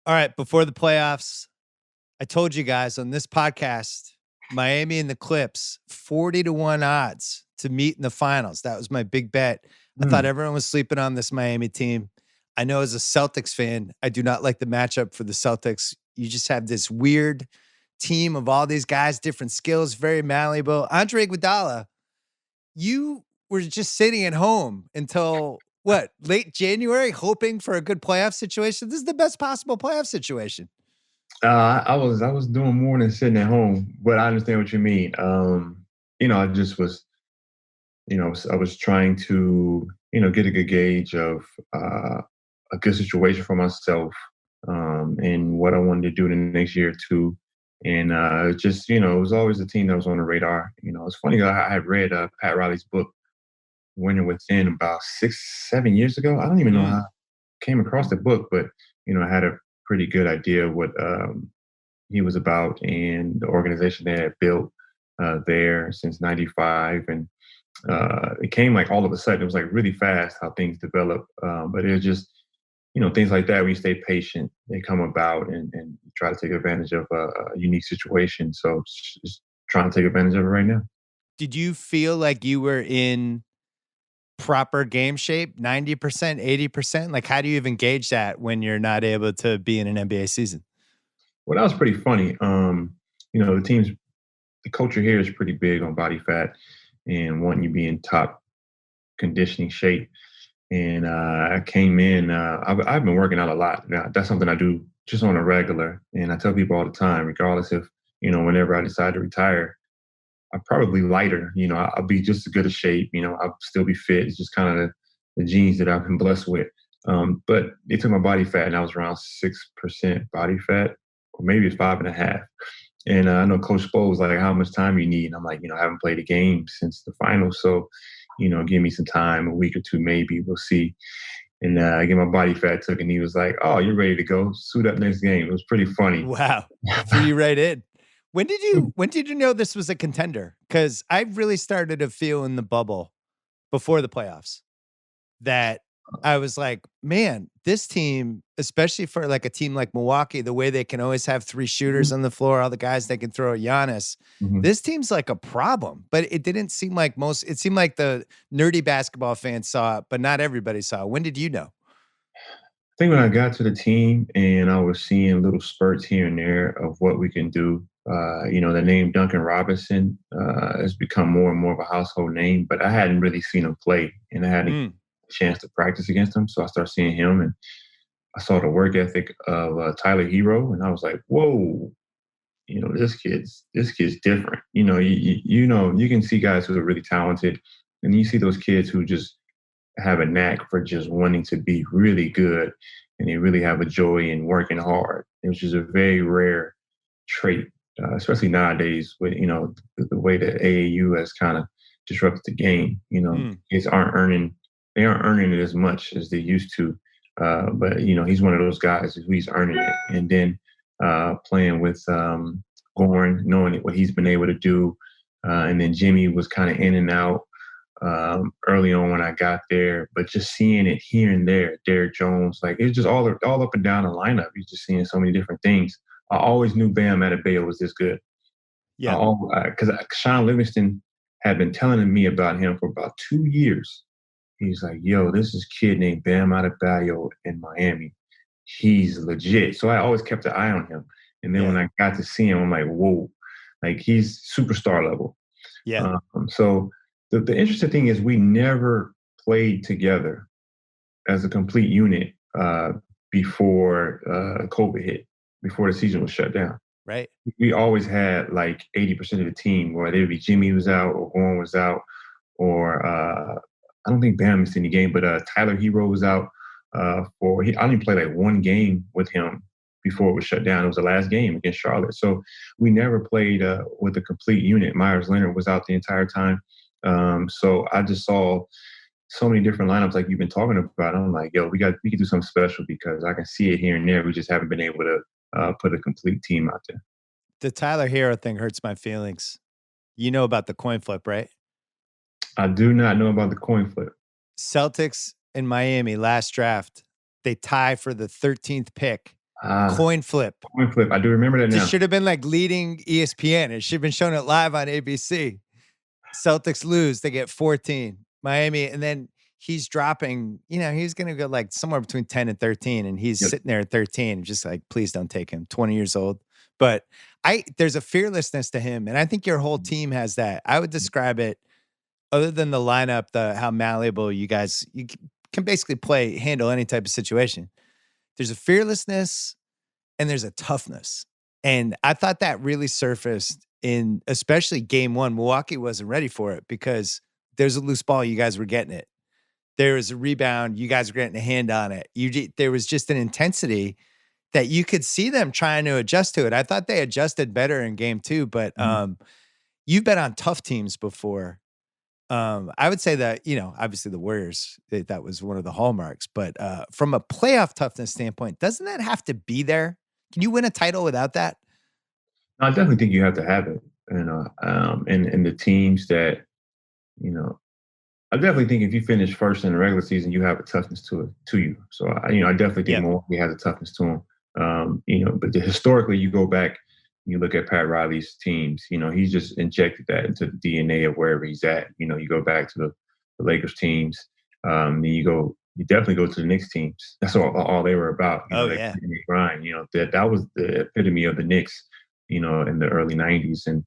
All right, before the playoffs, I told you guys on this podcast, Miami and the Clips, 40-1 odds to meet in the finals. That was my big bet. I thought Mm. everyone was sleeping on this Miami team. I know as a Celtics fan, I do not like the matchup for the Celtics. You just have this weird team of all these guys, different skills, very malleable. Andre Iguodala, you were just sitting at home until what, late January, hoping for a good playoff situation. This is the best possible playoff situation. I was doing more than sitting at home, but I understand what you mean. I just was, I was trying to, get a good gauge of a good situation for myself, and what I wanted to do the next year or two. And just, it was always a team that was on the radar. It's funny, I had read Pat Riley's book, Winning Within, about 6, 7 years ago. I don't even know how Mm. I came across the book, but, I had a pretty good idea what he was about and the organization they had built there since '95. And it came like all of a sudden. It was like really fast how things develop. But it was just, things like that, when you stay patient, they come about and try to take advantage of a unique situation. So just trying to take advantage of it right now. Did you feel like you were in proper game shape, 90%, 80%? Like, how do you even gauge that when you're not able to be in an NBA season? Well, that was pretty funny. The culture here is pretty big on body fat and wanting you to be in top conditioning shape. And I came in. I've been working out a lot. Now, that's something I do just on a regular. And I tell people all the time, regardless if whenever I decide to retire, I'm probably lighter. I'll be just as good a shape. I'll still be fit. It's just kind of the genes that I've been blessed with. But they took my body fat, and I was around 6% body fat, or maybe it's 5.5. And I know Coach Spo was like, "How much time you need?" And I'm like, I haven't played a game since the finals, so give me some time, a week or two, maybe. We'll see. And I get my body fat took, and he was like, "Oh, you're ready to go. Suit up next game." It was pretty funny. Wow. Threw you right in. When did you know this was a contender? Because I really started to feel in the bubble before the playoffs that I was like, man, this team, especially for like a team like Milwaukee, the way they can always have three shooters Mhm, on the floor, all the guys they can throw at Giannis, mhm. this team's like a problem. But it didn't seem like it seemed like the nerdy basketball fans saw it, but not everybody saw it. When did you know? I think when I got to the team and I was seeing little spurts here and there of what we can do, the name Duncan Robinson has become more and more of a household name, but I hadn't really seen him play, and I had a Mm, chance to practice against him. So I started seeing him, and I saw the work ethic of Tyler Hero, and I was like, whoa, this kid's different. You can see guys who are really talented, and you see those kids who just have a knack for just wanting to be really good, and they really have a joy in working hard, which is a very rare trait, especially nowadays with the way that AAU has kind of disrupted the game. mm. Kids aren't earning it as much as they used to. But he's one of those guys who he's earning it, and then playing with Goran, knowing what he's been able to do, and then Jimmy was kind of in and out early on when I got there, but just seeing it here and there, Derrick Jones, like it's just all up and down the lineup. You're just seeing so many different things. I always knew Bam Adebayo was this good. Yeah. Because Sean Livingston had been telling me about him for about 2 years. He's like, "Yo, this is kid named Bam Adebayo in Miami. He's legit." So I always kept an eye on him. And then when Yeah. I got to see him, I'm like, "Whoa!" Like he's superstar level. Yeah. So the interesting thing is we never played together as a complete unit before COVID hit, before the season was shut down. Right. We always had like 80% of the team, where it'd be Jimmy was out or Gorn was out, or I don't think Bam missed any game, but Tyler Hero was out I only played like one game with him before it was shut down. It was the last game against Charlotte. So we never played with a complete unit. Myers Leonard was out the entire time. So I just saw so many different lineups like you've been talking about. I'm like, yo, we can do something special because I can see it here and there. We just haven't been able to put a complete team out there. The Tyler Hero thing hurts my feelings. You know about the coin flip, right? I do not know about the coin flip. Celtics in Miami last draft, they tie for the 13th pick. Ah, Coin flip. coin flip. I do remember that This now. should have been like leading ESPN. It should have been showing it live on ABC. Celtics lose. They get 14. Miami, and then he's dropping, he's going to go like somewhere between 10 and 13, and he's Yep. sitting there at 13, just like, please don't take him. 20 years old. But there's a fearlessness to him, and I think your whole team has that. I would describe it, other than the lineup, how malleable you guys, can basically handle any type of situation. There's a fearlessness and there's a toughness. And I thought that really surfaced in especially game one. Milwaukee wasn't ready for it because there's a loose ball. You guys were getting it. There was a rebound. You guys were getting a hand on it. There was just an intensity that you could see them trying to adjust to it. I thought they adjusted better in game two, but you've been on tough teams before. I would say that, obviously the Warriors, that was one of the hallmarks, but from a playoff toughness standpoint, doesn't that have to be there? Can you win a title without that? I definitely think you have to have it, and the teams that, I definitely think if you finish first in the regular season, you have a toughness to you. So I definitely think Yeah. Milwaukee has a toughness to them. But historically, you go back, you look at Pat Riley's teams. He's just injected that into the DNA of wherever he's at. You go back to the Lakers teams, then you definitely go to the Knicks teams. That's all they were about. Yeah. Grind. That was the epitome of the Knicks. In the early '90s, and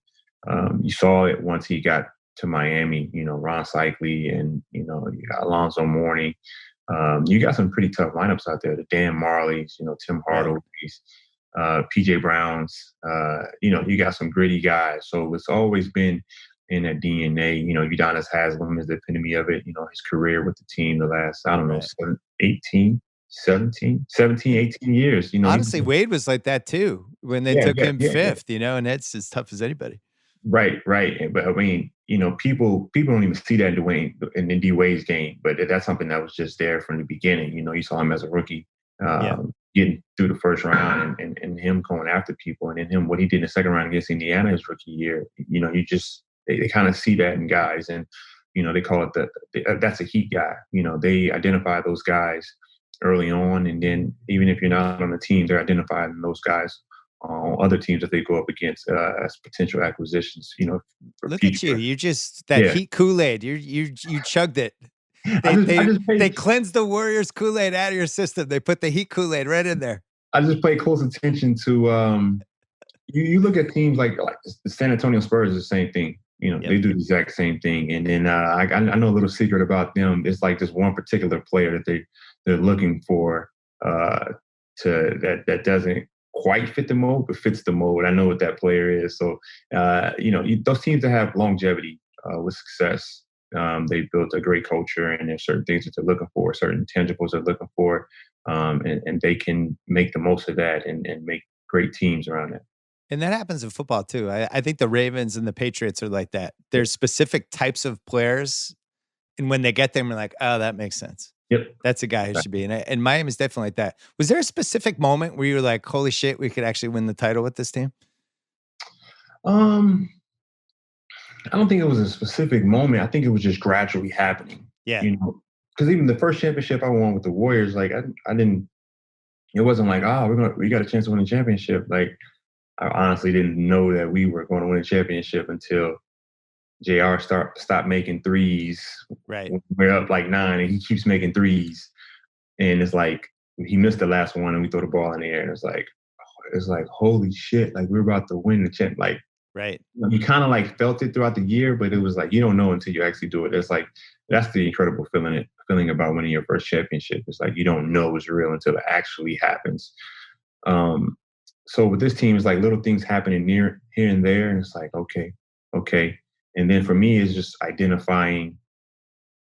you saw it once he got to Miami. Ron Cycli, and you got Alonzo Mourning. You got some pretty tough lineups out there. The Dan Marleys, Tim Hardaway's, PJ Browns. You got some gritty guys. So it's always been in that DNA. Udonis Haslem is the epitome of it. His career with the team the last, I don't know, 17, 18 years. Honestly, Wade was like that too when they took him fifth, and it's as tough as anybody. Right. But I mean, people don't even see that in D Wade's game, but that's something that was just there from the beginning. You saw him as a rookie, getting through the first round, and him going after people, and then him what he did in the second round against Indiana his rookie year. They kind of see that in guys, and they call it that's a heat guy. They identify those guys early on, and then even if you're not on the team, they're identifying those guys on other teams that they go up against as potential acquisitions. Look at you! You just heat Kool-Aid. You chugged it. They cleansed the Warriors Kool-Aid out of your system. They put the heat Kool-Aid right in there. I just pay close attention to. You look at teams like the San Antonio Spurs is the same thing. They do the exact same thing. And then I know a little secret about them. It's like this one particular player that they're looking for that doesn't quite fit the mold, but fits the mold. I know what that player is. So, those teams that have longevity with success, they built a great culture, and there's certain things that they're looking for, certain tangibles they're looking for, and they can make the most of that and make great teams around it. And that happens in football too. I think the Ravens and the Patriots are like that. There's specific types of players, and when they get them, we're like, oh, that makes sense. Yep. That's a guy who should be in it. And Miami's definitely like that. Was there a specific moment where you were like, holy shit, we could actually win the title with this team? I don't think it was a specific moment. I think it was just gradually happening. Yeah. Because even the first championship I won with the Warriors, like I didn't, it wasn't like, we got a chance to win a championship. Like, I honestly didn't know that we were going to win a championship until JR stopped making threes. Right. We're up like 9, and he keeps making threes. And it's like he missed the last one, and we throw the ball in the air, and it's like holy shit! Like we're about to win the champ. Like, right. You kind of like felt it throughout the year, but it was like you don't know until you actually do it. It's like that's the incredible feeling about winning your first championship. It's like you don't know it's real until it actually happens. So with this team, it's like little things happening here and there, and it's like okay. And then for me, it's just identifying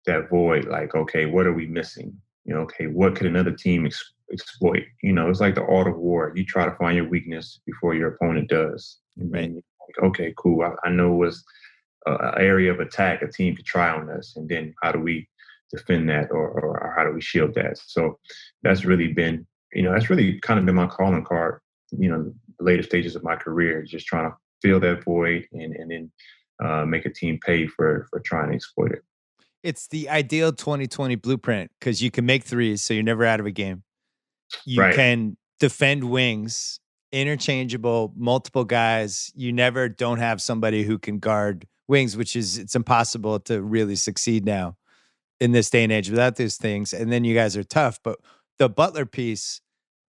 that void. Like, okay, what are we missing? Okay, what could another team exploit? It's like the art of war. You try to find your weakness before your opponent does. And right. Like, okay, cool. I know what's an area of attack a team could try on us, and then how do we defend that, or how do we shield that? So that's really been, that's really kind of been my calling card. The later stages of my career, just trying to fill that void and then make a team pay for trying to exploit it. It's the ideal 2020 blueprint because you can make threes, so you're never out of a game. You Right. can defend wings, interchangeable, multiple guys. You never don't have somebody who can guard wings, which is it's impossible to really succeed now in this day and age without those things. And then you guys are tough. But the Butler piece,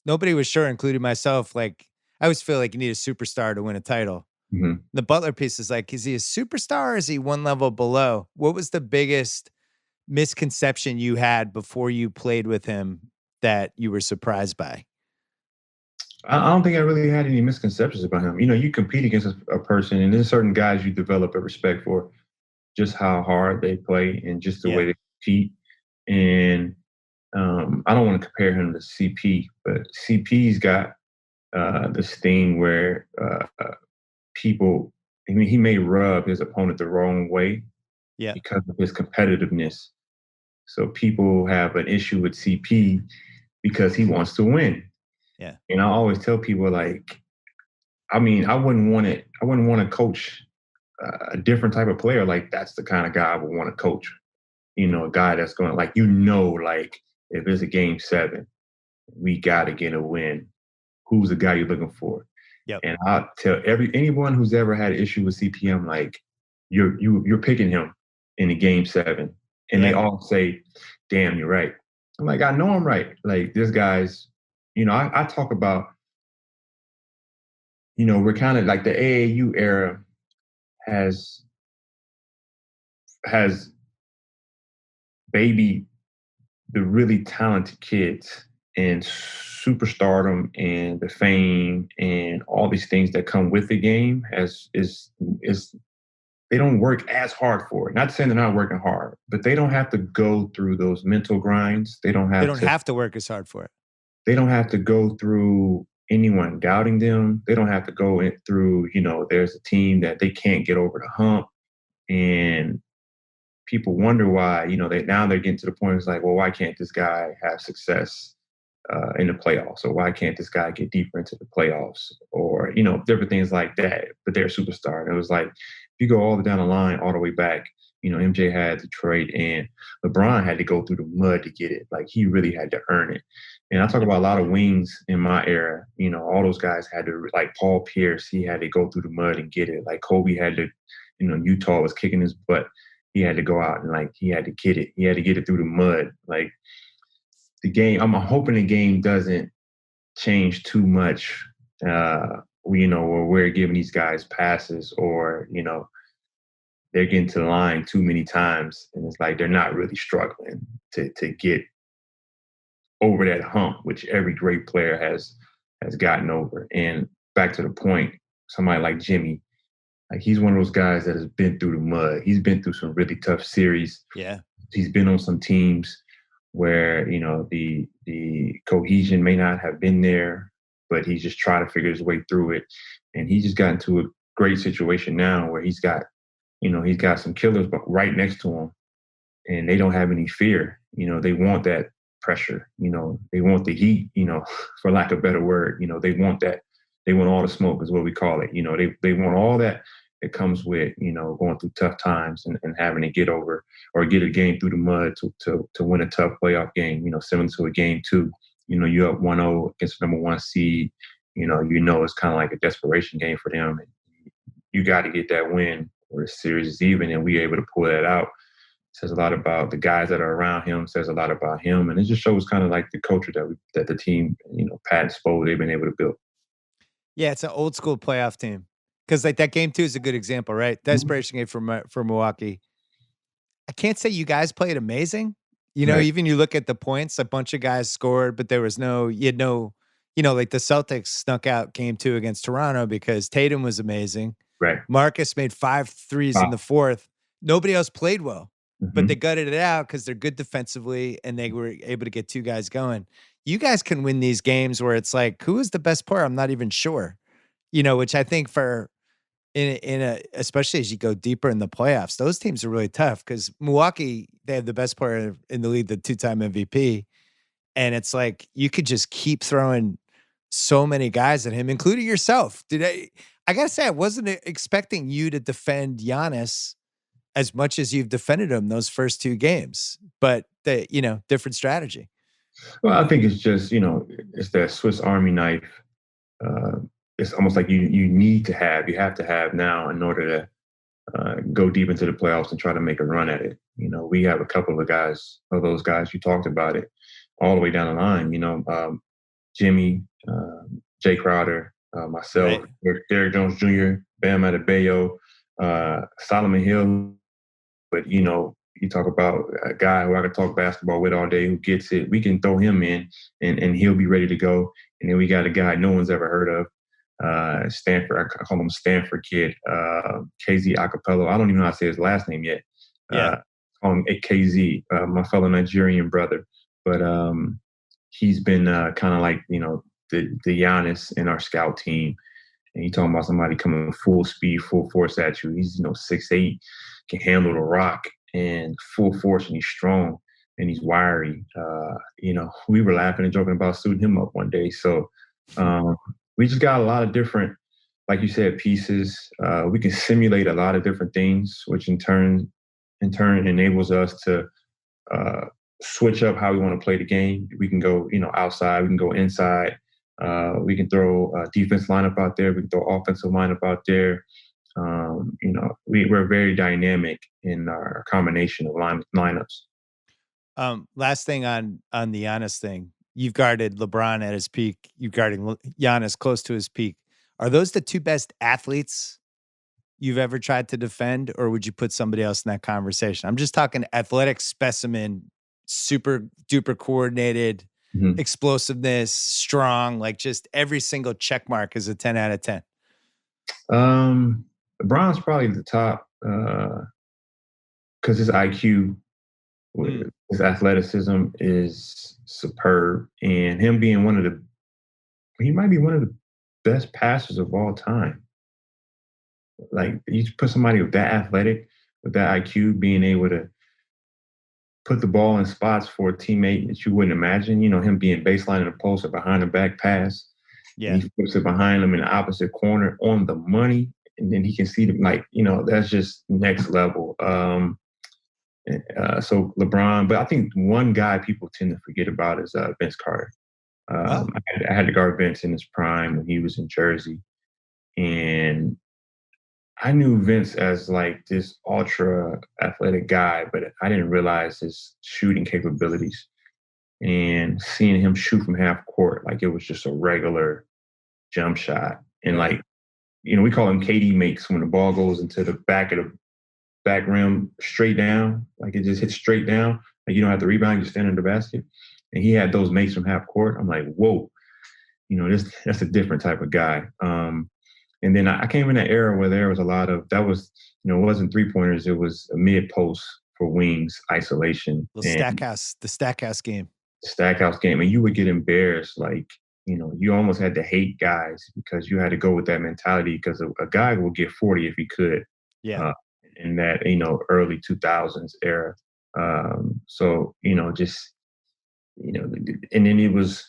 nobody was sure, including myself. Like I always feel like you need a superstar to win a title. Mhm. The Butler piece is like, is he a superstar or is he one level below? What was the biggest misconception you had before you played with him that you were surprised by? I don't think I really had any misconceptions about him. You compete against a person, and there's certain guys you develop a respect for, just how hard they play and just the way Yeah. they compete. And I don't want to compare him to CP, but CP's got this thing where people, I mean, he may rub his opponent the wrong way Yeah. because of his competitiveness. So people have an issue with CP because he wants to win. Yeah. And I always tell people, like, I mean, I wouldn't want it. I wouldn't want to coach a different type of player. Like that's the kind of guy I would want to coach. A guy that's going to like if it's a game 7, we got to get a win. Who's the guy you're looking for? Yep. And I tell anyone who's ever had an issue with CPM, like you're picking him in a game 7, and they Yeah. all say, "Damn, you're right." I'm like, I know I'm right. Like this guy's, I talk about, we're kind of like the AAU era has has baby the really talented kids and superstardom and the fame and all these things that come with the game is they don't work as hard for it. Not saying they're not working hard, but they don't have to go through those mental grinds. They don't have to work as hard for it. They don't have to go through anyone doubting them. They don't have to go through, there's a team that they can't get over the hump. And people wonder why, they're getting to the point it's like, well, why can't this guy have success in the playoffs? Or why can't this guy get deeper into the playoffs? Or, different things like that. But they're a superstar. And it was like, if you go all the down the line, all the way back, MJ had Detroit and LeBron had to go through the mud to get it. Like he really had to earn it. And I talk about a lot of wings in my era. All those guys had to, like Paul Pierce, he had to go through the mud and get it. Like Kobe had to, Utah was kicking his butt. He had to go out and he had to get it. He had to get it through the mud. Like the game, I'm hoping the game doesn't change too much. Where we're giving these guys passes or, they're getting to the line too many times. And it's like they're not really struggling to get over that hump, which every great player has gotten over. And back to the point, somebody like Jimmy, like he's one of those guys that has been through the mud. He's been through some really tough series. Yeah. He's been on some teams where, the cohesion may not have been there, but he's just trying to figure his way through it. And he just got into a great situation now where he's got some killers but right next to him, and they don't have any fear. They want that pressure. They want the heat, for lack of a better word. They want that. They want all the smoke is what we call it. They want all that it comes with, going through tough times and having to get over or get a game through the mud to win a tough playoff game, similar to a game 2. You're up 1-0 against the number 1 seed. It's kind of like a desperation game for them. And you got to get that win or the series is even, and we able to pull that out. Says a lot about the guys that are around him, says a lot about him. And it just shows kind of like the culture that the team, Pat and Spo, they've been able to build. Yeah, it's an old school playoff team. Because like that game 2 is a good example, right? Desperation game for Milwaukee. I can't say you guys played amazing. Right. Even you look at the points, a bunch of guys scored, but there was like the Celtics snuck out game 2 against Toronto because Tatum was amazing. Right. Marcus made 5 threes in the fourth. Nobody else played well, but they gutted it out because they're good defensively and they were able to get 2 guys going. You guys can win these games where it's like, who is the best player? I'm not even sure. Which I think especially as you go deeper in the playoffs, those teams are really tough because Milwaukee, they have the best player in the league, the 2-time MVP. And it's like, you could just keep throwing so many guys at him, including yourself. I got to say, I wasn't expecting you to defend Giannis as much as you've defended him those first 2 games, but different strategy. Well, I think it's just, it's that Swiss Army knife. Uh, it's almost like you have to have now in order to go deep into the playoffs and try to make a run at it. We have a couple of those guys, you talked about it, all the way down the line. Jimmy, Jay Crowder, myself, Right. Derrick Jones Jr., Bam Adebayo, Solomon Hill. But you talk about a guy who I could talk basketball with all day, who gets it. We can throw him in, and he'll be ready to go. And then we got a guy no one's ever heard of, Stanford. I call him Stanford kid, KZ Acapello. I don't even know how to say his last name yet. Yeah. Call him KZ, my fellow Nigerian brother. But he's been kind of like the Giannis in our scout team. And you talking about somebody coming full speed, full force at you. He's 6'8", can handle the rock and full force, and he's strong and he's wiry. We were laughing and joking about suiting him up one day. So we just got a lot of different, like you said, pieces. We can simulate a lot of different things, which in turn enables us to switch up how we want to play the game. We can go, outside. We can go inside. We can throw a defense lineup out there. We can throw offensive lineup out there. We're very dynamic in our combination of lineups. Last thing on the Giannis thing. You've guarded LeBron at his peak. You've guarded Giannis close to his peak. Are those the two best athletes you've ever tried to defend, or would you put somebody else in that conversation? I'm just talking athletic specimen, super duper coordinated, Mhm. explosiveness, strong, like just every single check mark is a 10 out of 10. LeBron's probably the top because his IQ, Mm, his athleticism is superb, and him being he might be one of the best passers of all time. Like you put somebody with that athletic, with that IQ, being able to put the ball in spots for a teammate that you wouldn't imagine. Him being baseline in the post or behind the back pass, and yeah. he flips it behind him in the opposite corner on the money, and then he can see them. Like that's just next level. So LeBron, but I think one guy people tend to forget about is Vince Carter. Oh, I had to guard Vince in his prime when he was in Jersey, and I knew Vince as like this ultra athletic guy, but I didn't realize his shooting capabilities. And seeing him shoot from half court, like it was just a regular jump shot. And right. like, we call him KD makes when the ball goes into the back of the back rim straight down, like it just hits straight down. Like you don't have to rebound, you stand in the basket. And he had those makes from half court. I'm like, whoa, that's a different type of guy. And then I came in an era where there was a lot of that was, it wasn't 3-pointers, it was a mid post for wings, isolation, and The Stackhouse game. Stackhouse game. And you would get embarrassed. Like, you almost had to hate guys because you had to go with that mentality because a guy will get 40 if he could Yeah. uh, in that, early 2000s era. So, just, and then it was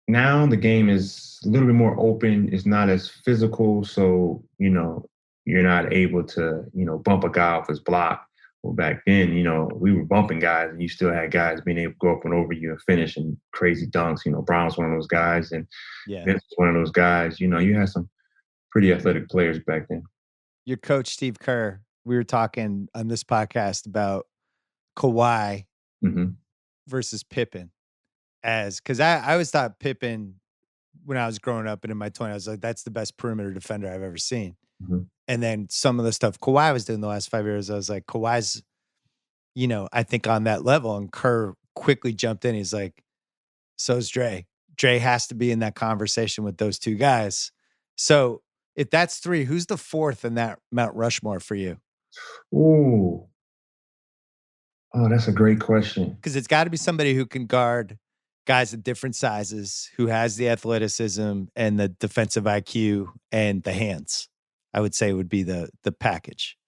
now the game is a little bit more open. It's not as physical. So, you're not able to, bump a guy off his block. Well, back then, we were bumping guys and you still had guys being able to go up and over you and finish and crazy dunks. Brown was one of those guys and Yeah. Vince was one of those guys. You had some pretty athletic players back then. Your coach, Steve Kerr, we were talking on this podcast about Kawhi Hmm. versus Pippen because I always thought Pippen when I was growing up and in my 20s, I was like, that's the best perimeter defender I've ever seen. Hmm. And then some of the stuff Kawhi was doing the last 5 years, I was like, Kawhi's, I think on that level. And Kerr quickly jumped in. He's like, so's Dre. Dre has to be in that conversation with those two guys. So if that's three, who's the fourth in that Mount Rushmore for you? Ooh. Oh, that's a great question. Because it's got to be somebody who can guard guys of different sizes, who has the athleticism and the defensive IQ and the hands. I would say would be the package.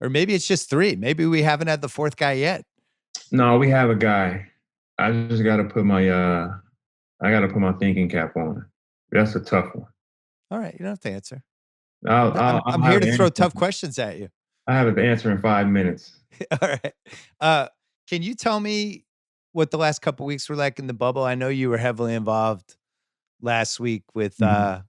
Or maybe it's just three. Maybe we haven't had the fourth guy yet. No, we have a guy. I just got to put my thinking cap on. That's a tough one. All right, you don't have to answer. I'm I'll here have to an throw answer. tough questions at you. I have an answer in 5 minutes. All right. Uh, can you tell me what the last couple weeks were like in the bubble? I know you were heavily involved last week with, Mhm.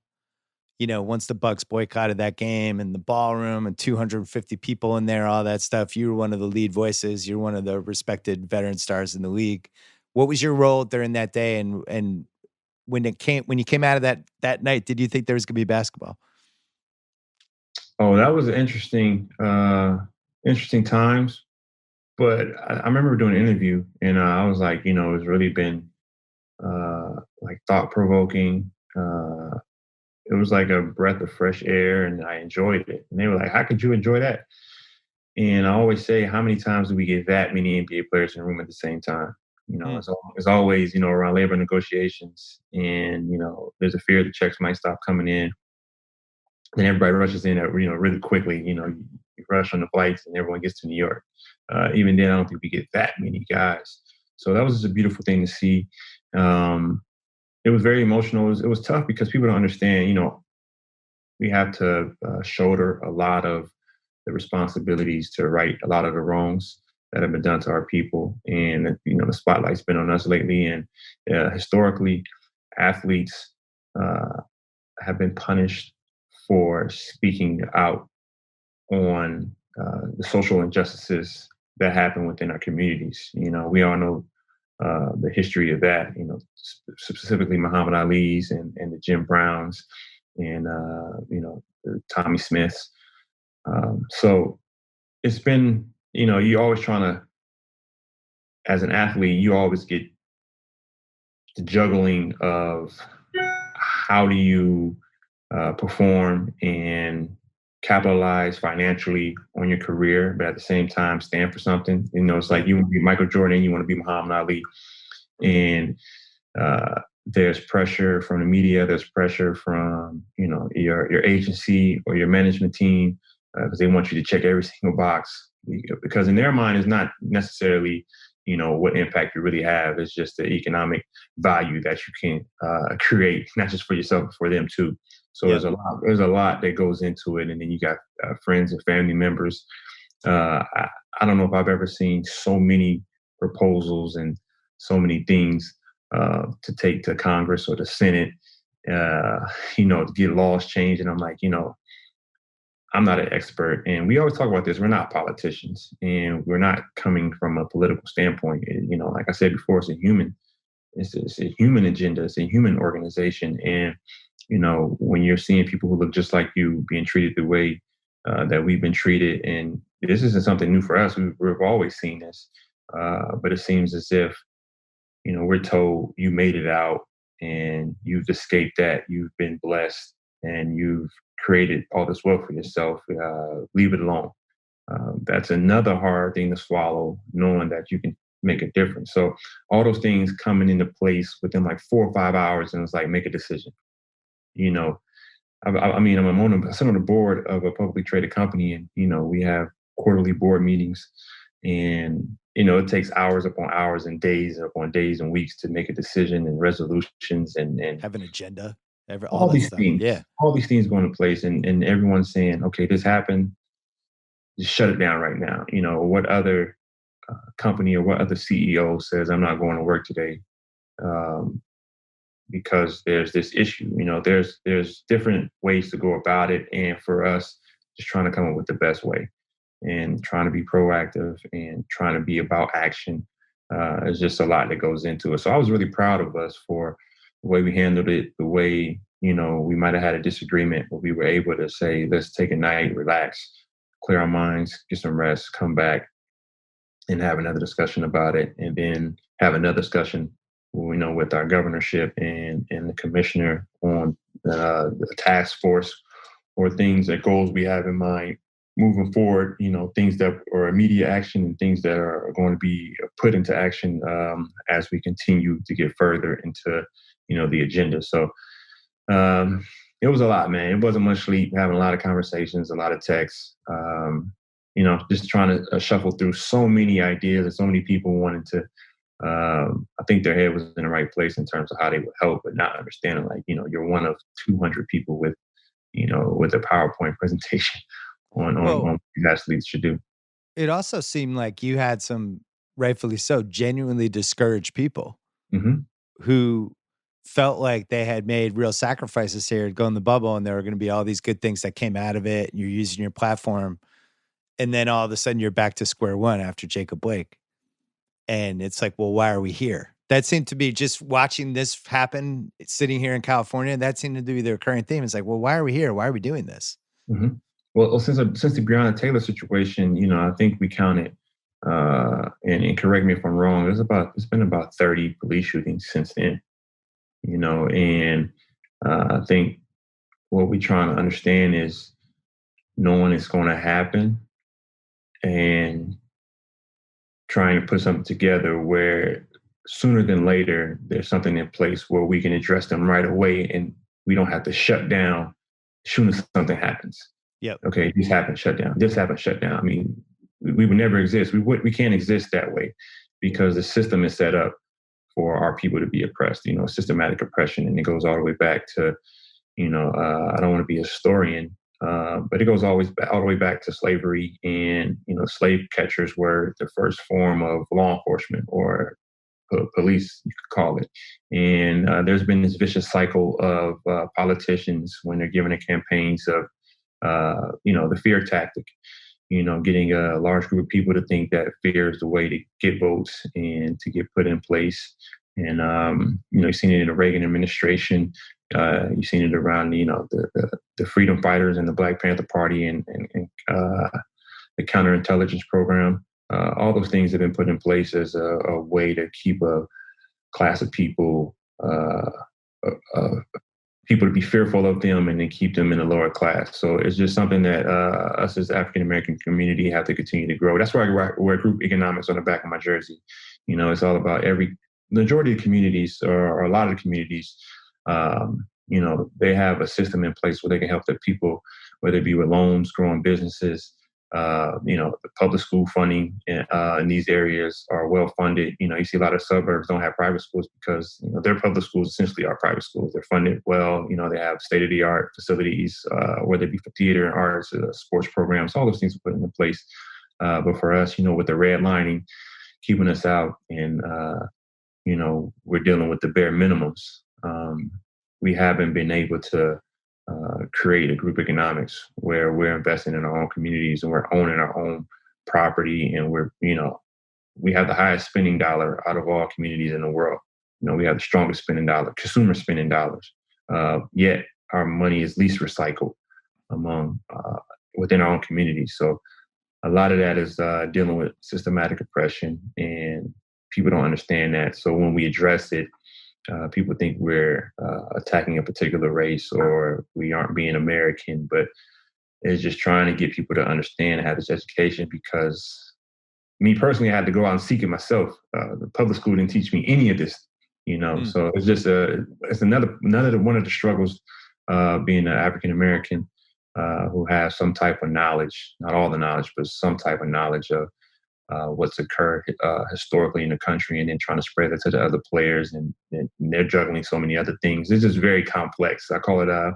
once the Bucks boycotted that game and the ballroom and 250 people in there, all that stuff. You were one of the lead voices. You're one of the respected veteran stars in the league. What was your role during that day? And when you came out of that night, did you think there was gonna be basketball? Oh, that was interesting times. But I remember doing an interview, and I was like, it's really been like thought provoking. It was like a breath of fresh air, and I enjoyed it. And they were like, "How could you enjoy that?" And I always say, "How many times do we get that many NBA players in a room at the same time?" Mm, It's always around labor negotiations, and there's a fear the checks might stop coming in. Then everybody rushes in, really quickly. You rush on the flights, and everyone gets to New York. Even then, I don't think we get that many guys. So that was just a beautiful thing to see. Um, it was very emotional. It was tough because people don't understand. We have to shoulder a lot of the responsibilities to right a lot of the wrongs that have been done to our people, and the spotlight's been on us lately. And historically, athletes have been punished for speaking out on the social injustices that happen within our communities. We all know the history of that. Specifically Muhammad Ali's and the Jim Browns and the Tommy Smiths. So it's been, you always trying to, as an athlete, you always get the juggling of how do you perform and capitalize financially on your career, but at the same time stand for something. It's like right. you want to be Michael Jordan and you want to be Muhammad Ali. And there's pressure from the media, there's pressure from your agency or your management team because they want you to check every single box because in their mind it's not necessarily what impact you really have. It's just the economic value that you can create, not just for yourself but for them too. So Yep. there's a lot that goes into it, and then you got friends and family members. I don't know if I've ever seen so many proposals and so many things to take to Congress or the Senate, uh, to get laws changed. And I'm like, I'm not an expert. And we always talk about this. We're not politicians, and we're not coming from a political standpoint. Like I said before, it's a human agenda. It's a human organization. And, when you're seeing people who look just like you being treated the way that we've been treated, and this isn't something new for us. We've always seen this. But it seems as if we're told you made it out and you've escaped that, you've been blessed, and you've created all this wealth for yourself. Leave it alone. That's another hard thing to swallow, knowing that you can make a difference. So all those things coming into place within like 4 or 5 hours, and it's like make a decision. You know, I mean, I sit on the board of a publicly traded company, and we have quarterly board meetings, and it takes hours upon hours and days upon days and weeks to make a decision and resolutions and Have an agenda, all all that these stuff. things. Yeah. All these things go into place, and everyone's saying, okay, this happened, just shut it down right now. What other company or what other CEO says I'm not going to work today? Um, because there's this issue. There's different ways to go about it, and for us, just trying to come up with the best way and trying to be proactive and trying to be about action. There's just a lot that goes into it. So I was really proud of us for the way we handled it, the way we might have had a disagreement, but we were able to say, let's take a night, relax, clear our minds, get some rest, come back and have another discussion about it, and then have another discussion, with our governorship and the commissioner on the task force or things that goals we have in mind moving forward. Things that are immediate action and things that are going to be put into action as we continue to get further into the agenda. So um, it was a lot, man. It wasn't much sleep, having a lot of conversations, a lot of texts. Just trying to shuffle through so many ideas and so many people wanted to. I think their head was in the right place in terms of how they would help, but not understanding like you're one of 200 people with a PowerPoint presentation on Well, what athletes should do. it also seemed like you had some rightfully so, genuinely discourage people Hmm. who felt like they had made real sacrifices here to go in the bubble, and there were going to be all these good things that came out of it. And you're using your platform, and then all of a sudden you're back to square one after Jacob Blake. And it's like, well, why are we here? That seemed to be just watching this happen, sitting here in California. That seemed to be the recurring theme. It's like, well, why are we here? Why are we doing this? Hmm. Well, since the Breonna Taylor situation, I think we counted, and correct me if I'm wrong. It's been about 30 police shootings since then. And I think what we're trying to understand is knowing it's going to happen and trying to put something together where sooner than later there's something in place where we can address them right away and we don't have to shut down as soon as something happens. Yep. Okay, this happened, shut down. This happened, shut down. I mean, we would never exist. We can't exist that way because the system is set up for our people to be oppressed. Systematic oppression, and it goes all the way back to, I don't want to be a historian, but it goes always all the way back to slavery, and slave catchers were the first form of law enforcement or police, you could call it. And there's been this vicious cycle of politicians when they're given a campaigns of, the fear tactic, getting a large group of people to think that fear is the way to get votes and to get put in place. And, you've seen it in the Reagan administration. You've seen it around, the freedom fighters and the Black Panther Party and the counterintelligence program. All those things have been put in place as a way to keep a class of people, people to be fearful of them and then keep them in a lower class. So it's just something that us as African American community have to continue to grow. That's why I wear group economics on the back of my jersey. It's all about majority of communities or a lot of the communities. They have a system in place where they can help their people, whether it be with loans, growing businesses. The public school funding in these areas are well funded. You see a lot of suburbs don't have private schools because their public schools essentially are private schools. They're funded well. They have state of the art facilities, whether it be for theater and arts, sports programs. All those things are put into place. But for us, with the redlining keeping us out, and we're dealing with the bare minimums. We haven't been able to create a group economics where we're investing in our own communities and we're owning our own property, and we have the highest spending dollar out of all communities in the world. We have the strongest spending dollar, consumer spending dollars. Yet our money is least recycled among within our own communities. So a lot of that is dealing with systematic oppression, and people don't understand that. So when we address it, people think we're attacking a particular race or we aren't being American, but it's just trying to get people to understand and have this education, because me personally, I had to go out and seek it myself. The public school didn't teach me any of this, so it's just it's another one of the struggles being an African American who has some type of knowledge, not all the knowledge, but some type of knowledge of what's occurred historically in the country, and then trying to spread it to the other players, and they're juggling so many other things. It's just very complex. I call it a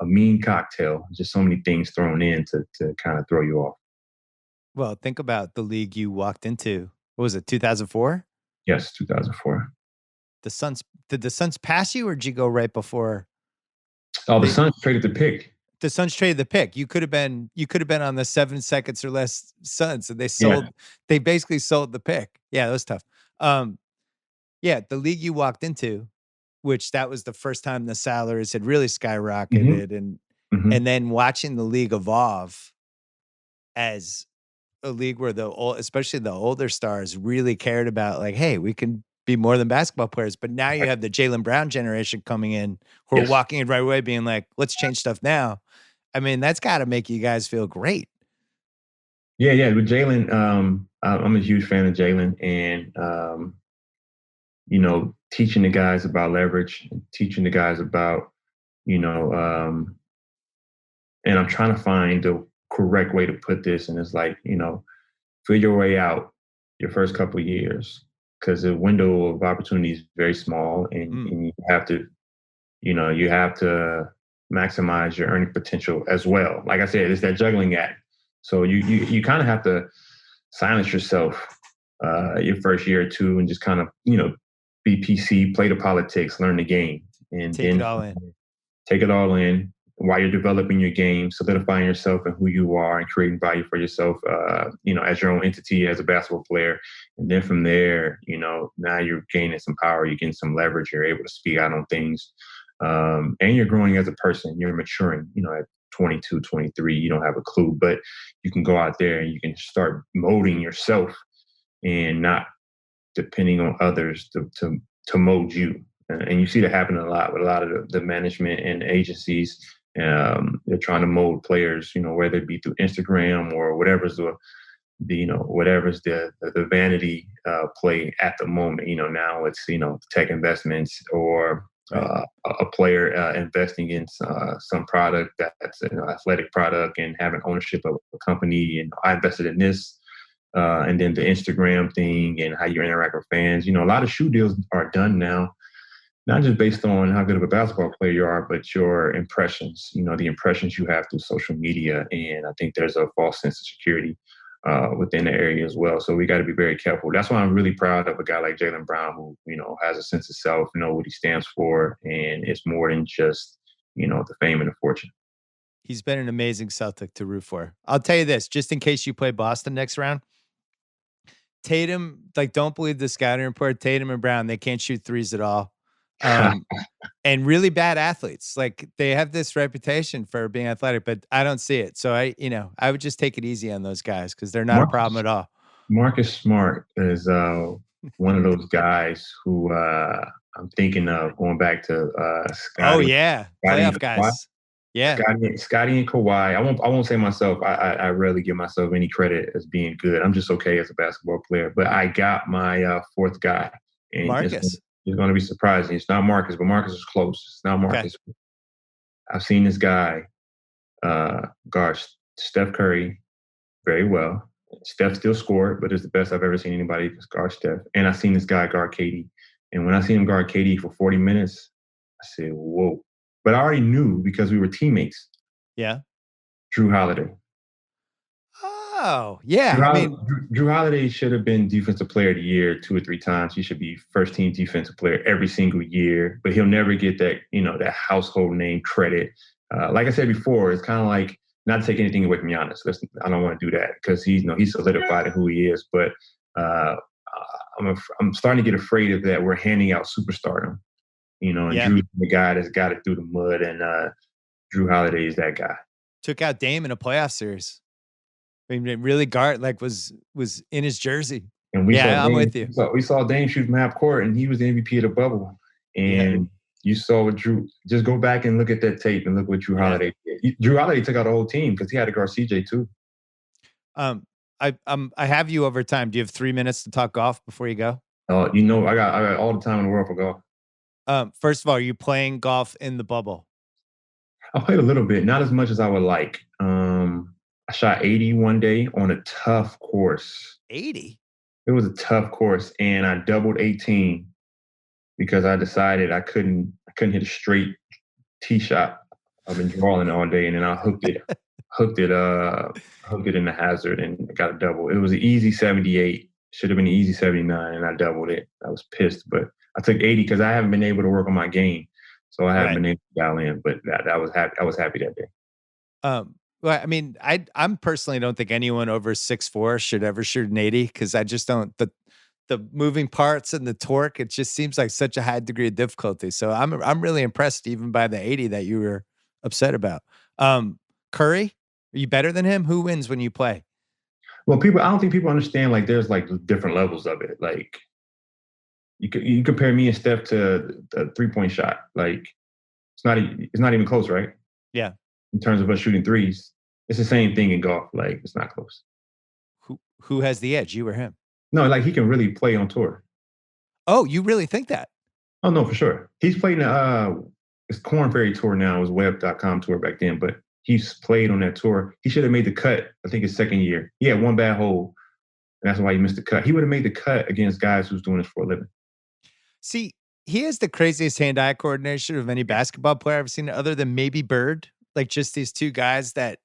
mean cocktail. Just so many things thrown in to kind of throw you off. Well, think about the league you walked into. What was it, 2004? Yes, 2004. Did the Suns pass you, or did you go right before? Oh, the Suns traded the pick. The Suns traded the pick. You could have been on the 7 seconds or less Suns, and they basically sold the pick. Yeah, that was tough. Yeah, the league you walked into, which that was the first time the salaries had really skyrocketed, and then watching the league evolve as a league where especially the older stars really cared about, like, hey, we can be more than basketball players. But now you have the Jaylen Brown generation coming in who are walking in right away being like, let's change stuff now. I mean, that's got to make you guys feel great. Yeah. With Jaylen, I'm a huge fan of Jaylen, and teaching the guys about leverage, and teaching the guys about, and I'm trying to find the correct way to put this. And it's like, figure your way out your first couple of years, because the window of opportunity is very small, and you have to, you have to maximize your earning potential as well. Like I said, it's that juggling act. So you kind of have to silence yourself your first year or two and just kind of, be PC, play the politics, learn the game, and Take it then all in. take it all in while you're developing your game, solidifying yourself and who you are, and creating value for yourself, as your own entity as a basketball player. And then from there, now you're gaining some power, you're getting some leverage, you're able to speak out on things, and you're growing as a person. You're maturing. At 22, 23, you don't have a clue, but you can go out there and you can start molding yourself and not depending on others to mold you. And you see that happen a lot with a lot of the management and agencies. They're trying to mold players, whether it be through Instagram or whatever's the vanity play at the moment. Now it's tech investments or Right. a player investing in some product that's an athletic product and having ownership of a company. And I invested in this. And then the Instagram thing and how you interact with fans. A lot of shoe deals are done now, not just based on how good of a basketball player you are, but your impressions, the impressions you have through social media. And I think there's a false sense of security within the area as well. So we got to be very careful. That's why I'm really proud of a guy like Jaylen Brown, who, has a sense of self, know what he stands for. And it's more than just, the fame and the fortune. He's been an amazing Celtic to root for. I'll tell you this, just in case you play Boston next round, Tatum, don't believe the scouting report. Tatum and Brown, they can't shoot threes at all. And really bad athletes. They have this reputation for being athletic, but I don't see it. So I would just take it easy on those guys because they're not a problem at all. Marcus Smart is one of those guys who I'm thinking of going back to Scotty. Oh yeah, playoff guys. Yeah, Scotty and Kawhi. I won't say myself. I rarely give myself any credit as being good. I'm just okay as a basketball player. But I got my fourth guy, and Marcus. It's going to be surprising. It's not Marcus, but Marcus is close. It's not Marcus. Okay. I've seen this guy guard Steph Curry very well. Steph still scored, but it's the best I've ever seen anybody guard Steph. And I've seen this guy guard KD. And when I seen him guard KD for 40 minutes, I said, whoa. But I already knew because we were teammates. Yeah. Jrue Holiday. Oh, yeah. Jrue Holiday should have been Defensive Player of the Year 2 or 3 times. He should be first-team defensive player every single year. But he'll never get that, that household name credit. Like I said before, it's kind of like not to take anything away from Giannis. I don't want to do that because he's solidified in who he is. But I'm starting to get afraid of that. We're handing out superstardom. And Drew's the guy that's got it through the mud, and Jrue Holiday is that guy. Took out Dame in a playoff series. Really guard was in his jersey. And I'm with you. We saw Dame shoot from half court, and he was the MVP of the bubble. And you saw what Jrue. Just go back and look at that tape and look what Jrue Holiday did. Jrue Holiday took out the whole team because he had to guard CJ too. I have you over time. Do you have 3 minutes to talk golf before you go? I got all the time in the world for golf. First of all, are you playing golf in the bubble? I played a little bit, not as much as I would like. I shot 80 one day on a tough course. 80? It was a tough course, and I doubled 18 because I decided I couldn't hit a straight tee shot. I've been drawing all day, and then I hooked it in the hazard and got a double. It was an easy 78. Should have been an easy 79, and I doubled it. I was pissed, but I took 80 because I haven't been able to work on my game. So I haven't been able to dial in, but I was happy. I was happy that day. Well, I'm personally don't think anyone over 6'4" should ever shoot an 80 because I just don't the moving parts and the torque. It just seems like such a high degree of difficulty. So I'm really impressed even by the 80 that you were upset about. Curry, are you better than him? Who wins when you play? Well, I don't think people understand there's different levels of it. You compare me and Steph to the 3-point shot. It's not even close, right? Yeah. In terms of us shooting threes, it's the same thing in golf. It's not close. Who has the edge, you or him? No, he can really play on tour. Oh, you really think that? Oh no, for sure. He's played it's Corn Ferry Tour now. It was Web.com tour back then, but he's played on that tour. He should have made the cut. I think his second year. He had one bad hole, and that's why he missed the cut. He would have made the cut against guys who's doing this for a living. See, he has the craziest hand-eye coordination of any basketball player I've seen, other than maybe Bird. Just these two guys that,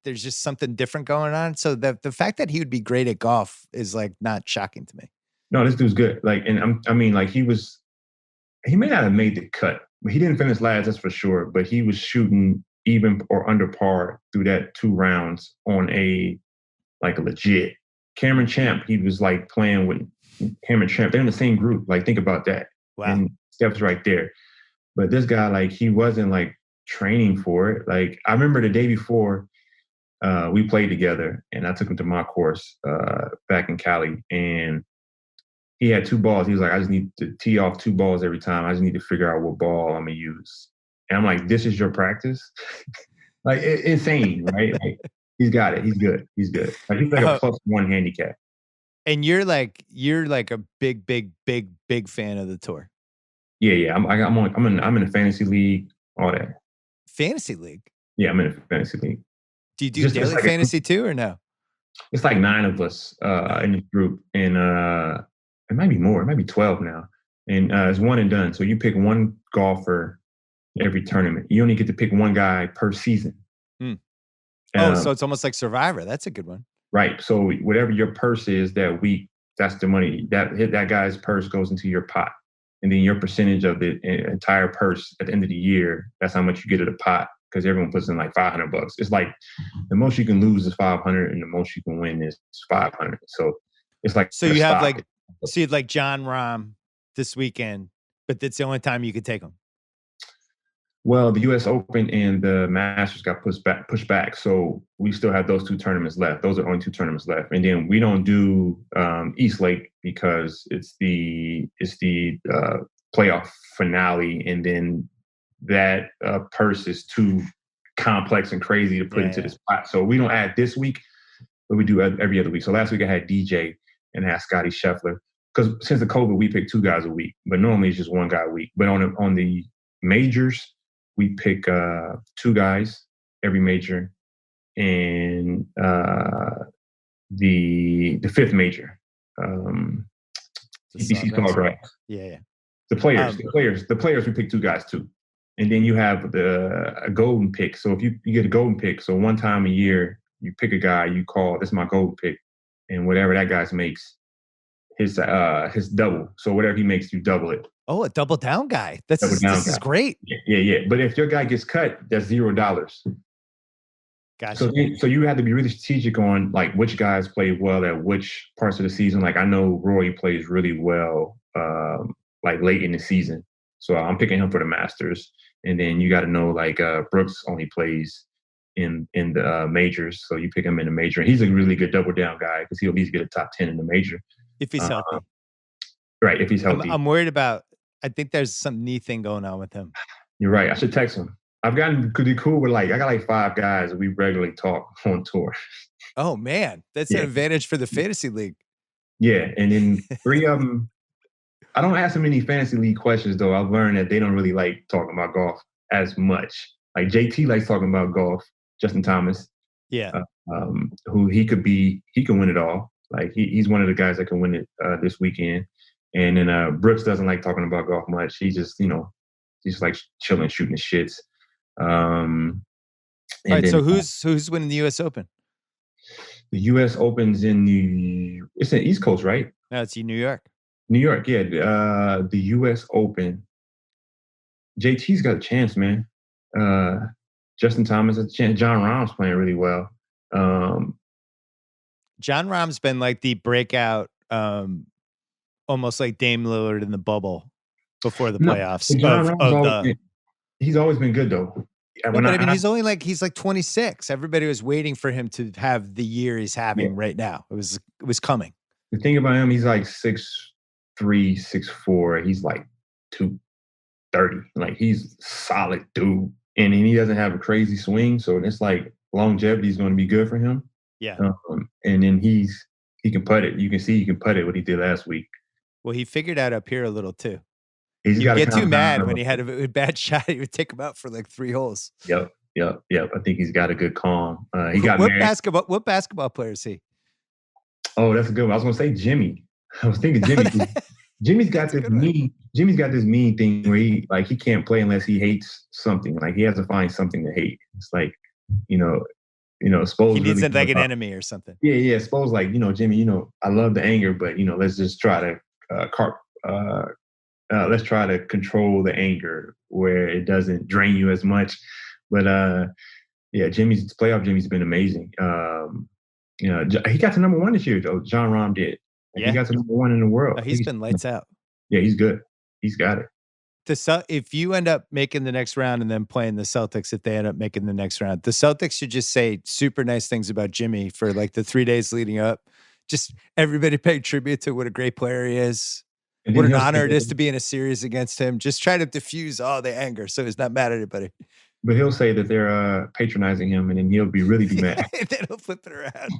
there's just something different going on. So the fact that he would be great at golf is like not shocking to me. No, this dude's good. Like, and I mean, like he may not have made the cut, but he didn't finish last, that's for sure. But he was shooting even or under par through that 2 rounds on a legit. Cameron Champ, he was like playing with Cameron Champ. They're in the same group. Like, think about that. Wow. And Steph's right there. But this guy, like, he wasn't like training for it. Like, I remember the day before we played together, and I took him to my course back in Cali, and he had 2 balls. He was like, I just need to tee off 2 balls every time. I just need to figure out what ball I'm gonna use. And I'm like, this is your practice? Like, insane, right? Like, he's got it. He's good. He's good. Like, he's like a +1 handicap. And you're like a big fan of the tour. Yeah. I'm in a fantasy league, all that. Fantasy league? Yeah, I'm in a fantasy league. Do you do daily fantasy too, or no? It's like 9 of us in this group, and it might be more. It might be 12 now. And it's one and done. So you pick one golfer every tournament. You only get to pick one guy per season. So it's almost like Survivor. That's a good one. Right. So whatever your purse is that week, that's the money. That guy's purse goes into your pot. And then your percentage of the entire purse at the end of the year, that's how much you get at a pot, because everyone puts in like $500. It's like the most you can lose is 500 and the most you can win is 500. So it's like, so you have like, so you had like John Rahm this weekend, but that's the only time you could take him. Well, the U.S. Open and the Masters got pushed back, so we still have those 2 tournaments left. Those are only 2 tournaments left, and then we don't do East Lake because it's the playoff finale, and then that purse is too complex and crazy to put into this pot. So we don't add this week, but we do every other week. So last week I had DJ and I had Scotty Scheffler, because since the COVID we pick 2 guys a week, but normally it's just 1 guy a week. But on the majors, we pick 2 guys every major, and the 5th major, EBC called, right? Yeah. The players we pick 2 guys too, and then you have a golden pick. So if you get a golden pick, so one time a year you pick a guy, you call, this is my golden pick, and whatever that guy makes, his double. So whatever he makes, you double it. Oh, a double down guy. This is great. Yeah. But if your guy gets cut, that's $0. Gotcha. So you have to be really strategic on like which guys play well at which parts of the season. Like I know Rory plays really well like late in the season. So I'm picking him for the Masters. And then you got to know like Brooks only plays in the majors. So you pick him in the major. And he's a really good double down guy because he'll at least get a top 10 in the major. If he's healthy. Right, if he's healthy. I'm worried about, I think there's some knee thing going on with him. You're right. I should text him. I've gotten pretty cool with I got like 5 guys that we regularly talk on tour. Oh man, that's an advantage for the fantasy league. Yeah, and then 3 of them, I don't ask them any fantasy league questions though. I've learned that they don't really like talking about golf as much. Like JT likes talking about golf. Justin Thomas, who he can win it all. Like he's one of the guys that can win it this weekend. And then Brooks doesn't like talking about golf much. He just, he's like chilling, shooting the shits. All right. So who's winning the U.S. Open? The U.S. Open's it's in East Coast, right? No, it's in New York. New York, yeah. The U.S. Open. JT's got a chance, man. Justin Thomas has a chance. John Rahm's playing really well. John Rahm's been like the breakout, almost like Dame Lillard in the bubble before the playoffs. He's always been good though. He's like 26. Everybody was waiting for him to have the year he's having right now. It was coming. The thing about him, he's like 6'3", 6'4". He's like 230. Like he's solid dude. And then he doesn't have a crazy swing. So it's like longevity is going to be good for him. Yeah. And then he can putt it. You can see he can putt it what he did last week. Well, he figured out up here a little too. He'd get too mad when he had a bad shot. He would take him out for like 3 holes. Yep. I think he's got a good calm. He got what married. What basketball player is he? Oh, that's a good one. I was going to say Jimmy. I was thinking Jimmy. Jimmy's got this mean thing where he can't play unless he hates something. Like he has to find something to hate. It's like, He Spo's needs really it good like an about. enemy or something. Yeah. Spo's like, Jimmy, I love the anger, but let's just try to let's try to control the anger where it doesn't drain you as much. But yeah, Jimmy's been amazing. He got to number one this year, though. John Rahm did. Like, he Yeah. got to number one in the world. Oh, I he's think been lights out. yeah, he's good. He's got it. If you end up making the next round and then playing the Celtics, if they end up making the next round, the Celtics should just say super nice things about Jimmy for like the 3 days leading up. Just everybody paying tribute to what a great player he is. And What then an he'll honor say, it is to be in a series against him. Just try to diffuse all the anger so he's not mad at anybody. but he'll say that they're patronizing him, and then he'll really be mad. Then he'll flip it around.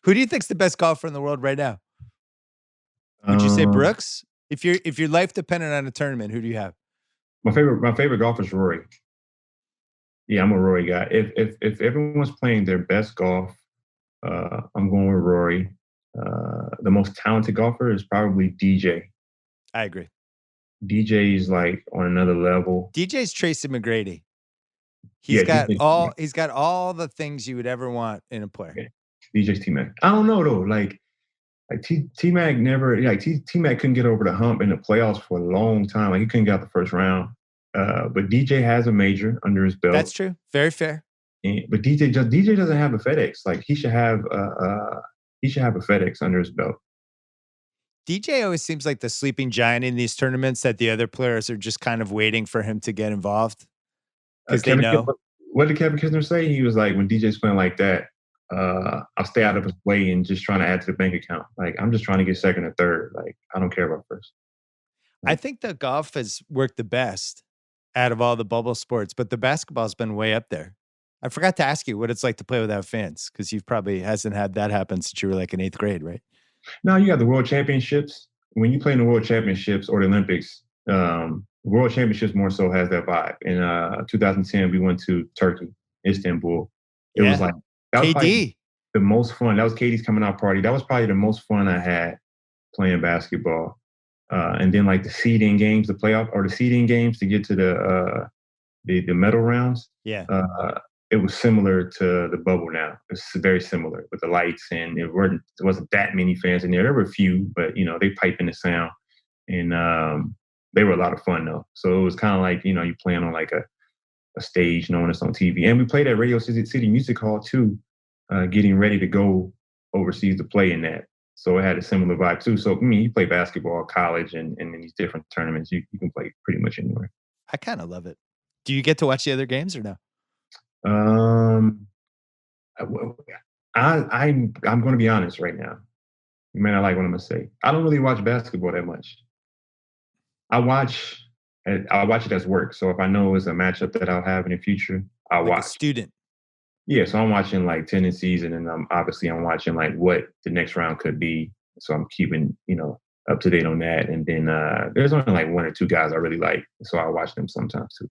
Who do you think's the best golfer in the world right now? Would you say Um, Brooks? If your life depended on a tournament, who do you have? my favorite golfer is Rory. Yeah, I'm a Rory guy. If everyone's playing their best golf, I'm going with Rory. The most talented golfer is probably DJ. I agree. DJ is like on another level. DJ's Tracy McGrady. Yeah, DJ. He's got all the things you would ever want in a player. Yeah, DJ's T Mac. I don't know though. Like T Mac never like T Mac couldn't get over the hump in the playoffs for a long time. Like he couldn't get out the first round. But DJ has a major under his belt. That's true. Very fair. But DJ doesn't have a FedEx. Like he should have a FedEx under his belt. DJ always seems like the sleeping giant in these tournaments that the other players are just kind of waiting for him to get involved because they know. What did Kevin Kisner say? He was like, when DJ's playing like that, I'll stay out of his way and just trying to add to the bank account. Like I'm just trying to get second or third. Like I don't care about first. I think the golf has worked the best out of all the bubble sports, but the basketball's been way up there. I forgot to ask you what it's like to play without fans because you've probably hasn't had that happen since you were like in 8th grade, right? Now you got the World Championships. When you play in the World Championships or the Olympics, World Championships more so has that vibe. In 2010, we went to Turkey, Istanbul. It was like that was KD. The most fun. That was KD's coming out party. That was probably the most fun I had playing basketball. And then like the seeding games, the playoff or the seeding games to get to the medal rounds. Yeah. It was similar to the bubble now. It's very similar with the lights, and there wasn't that many fans in there. There were a few, but they pipe in the sound, and they were a lot of fun though. So it was kind of like you playing on like a stage, knowing it's on TV. And we played at Radio City Music Hall too, getting ready to go overseas to play in that. So it had a similar vibe too. So I mean, you play basketball, college, and in these different tournaments, you can play pretty much anywhere. I kind of love it. Do you get to watch the other games or no? I'm going to be honest right now. You may not like what I'm going to say. I don't really watch basketball that much. I watch it as work. So if I know it's a matchup that I'll have in the future, I'll like watch. A student. Yeah, so I'm watching like tendencies, and then I'm watching like what the next round could be. So I'm keeping up to date on that. And then there's only like one or two guys I really like, so I watch them sometimes too.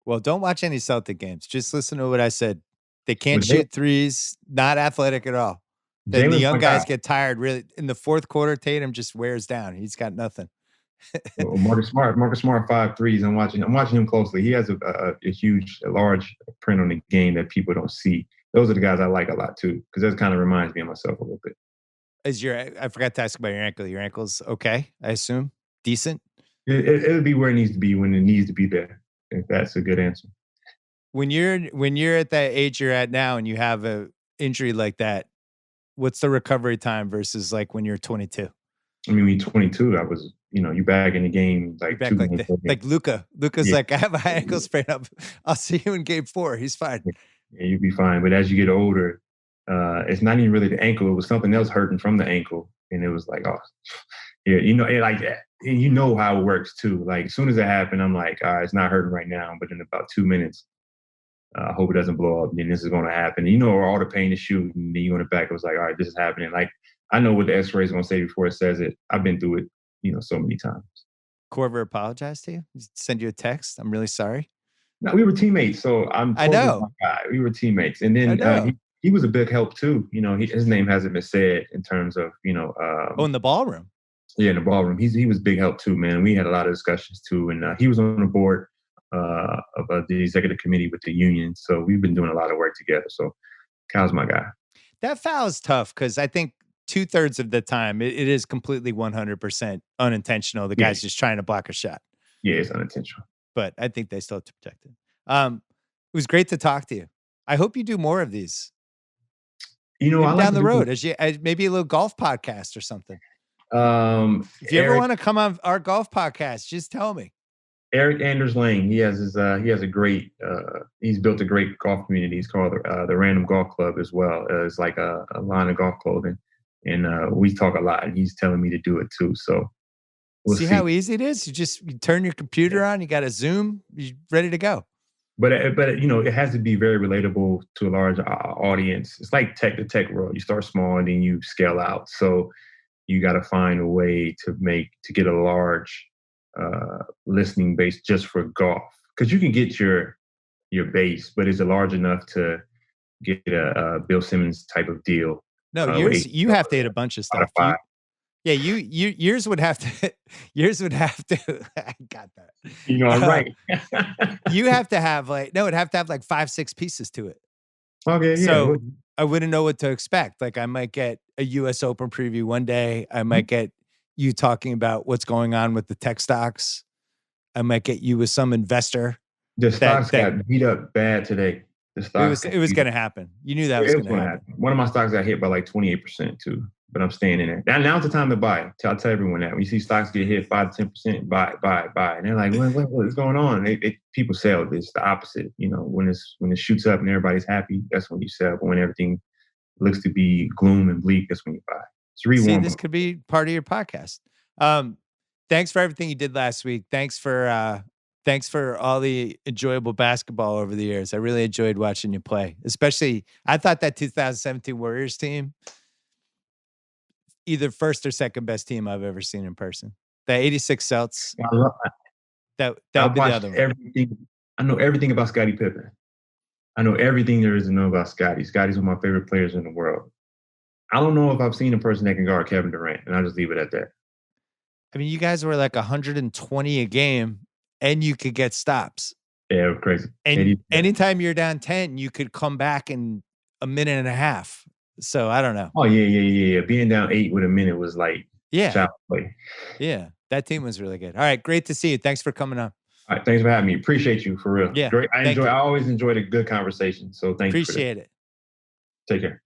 Well, don't watch any Celtic games. Just listen to what I said. They can't shoot threes, not athletic at all. Then the young guys get tired. Really, in the fourth quarter, Tatum just wears down. He's got nothing. Well, Marcus Smart, 5 threes. I'm watching him closely. He has a large print on the game that people don't see. Those are the guys I like a lot too, because that kind of reminds me of myself a little bit. I forgot to ask about your ankle. Your ankle's okay, I assume? Decent? It'll be where it needs to be when it needs to be there. If that's a good answer. When you're at that age you're at now and you have a injury like that, what's the recovery time versus like when you're 22? I mean, when you're 22, I was, you back in the game like back like Luka. Luka's like, I have a high ankle sprain up. I'll see you in game 4. He's fine. Yeah, you'll be fine. But as you get older, it's not even really the ankle. It was something else hurting from the ankle, and it was like, oh, yeah, like that. And you know how it works too. Like as soon as it happened, I'm like, all right, it's not hurting right now, but in about 2 minutes, I hope it doesn't blow up. And then this is going to happen. And all the pain is shooting. And then you on the back, it was like, all right, this is happening. Like I know what the X-ray is going to say before it says it. I've been through it, so many times. Corver apologized to you? Send you a text? I'm really sorry. No, we were teamtes, so I know. We were teammates, and then he was a big help too. His name hasn't been said in terms of in the ballroom. Yeah, in the ballroom, he was big help too, man. We had a lot of discussions too, and he was on the board of the executive committee with the union, so we've been doing a lot of work together. So Kyle's my guy. That foul is tough because I think 2/3 of the time it is completely 100% unintentional. The Yeah, guy's just trying to block a shot, yeah, it's unintentional. but I think they still have to protect it. It was great to talk to you. I hope you do more of these. I Maybe like down to the do road as maybe a little golf podcast or something. If you ever Eric want to come on our golf podcast, just tell me. Eric Anders Lane. He has a great he's built a great golf community. He's called the Random Golf Club as well. It's like a line of golf clothing, and we talk a lot. And he's telling me to do it too. So we'll See how see. easy it is? You turn your computer on, you got a Zoom, you're ready to go. But it has to be very relatable to a large audience. It's like the tech world. You start small and then you scale out. So you got to find a way to get a large listening base just for golf, because you can get your base, but is it large enough to get a Bill Simmons type of deal? No, With you have to hit a bunch of stuff. Spotify. Yours would have to yours would have to I got that. I'm right. You have to have it'd have to have like 5, 6 pieces to it. Okay, yeah. So I wouldn't know what to expect. Like I might get a US Open preview one day. I might get you talking about what's going on with the tech stocks. I might get you with some investor. The stocks got beat up bad today. It was going to happen. You knew that was going to happen. One of my stocks got hit by like 28% too, but I'm staying in there. Now's the time to buy. I'll tell everyone that. When you see stocks get hit 5 to 10%, buy. And they're like, what's going on? People sell. It's the opposite. When it shoots up and everybody's happy, that's when you sell. But when everything looks to be gloom and bleak, that's when you buy. See, this could be part of your podcast. Thanks for everything you did last week. Thanks for all the enjoyable basketball over the years. I really enjoyed watching you play. Especially, I thought that 2017 Warriors team, either first or second best team I've ever seen in person. The 86 Celts. I love that would be the other one. Everything. I know everything about Scottie Pippen. I know everything there is to know about Scottie. Scotty's one of my favorite players in the world. I don't know if I've seen a person that can guard Kevin Durant, and I'll just leave it at that. I mean, you guys were like 120 a game, and you could get stops. Yeah, it was crazy. And anytime you're down 10, you could come back in a minute and a half. So I don't know. Oh, yeah. Being down 8 with a minute was like child play. Yeah, that team was really good. All right, great to see you. Thanks for coming on. All right, thanks for having me. Appreciate you, for real. Yeah, great. I always enjoyed a good conversation. So thank you. Appreciate it. Take care.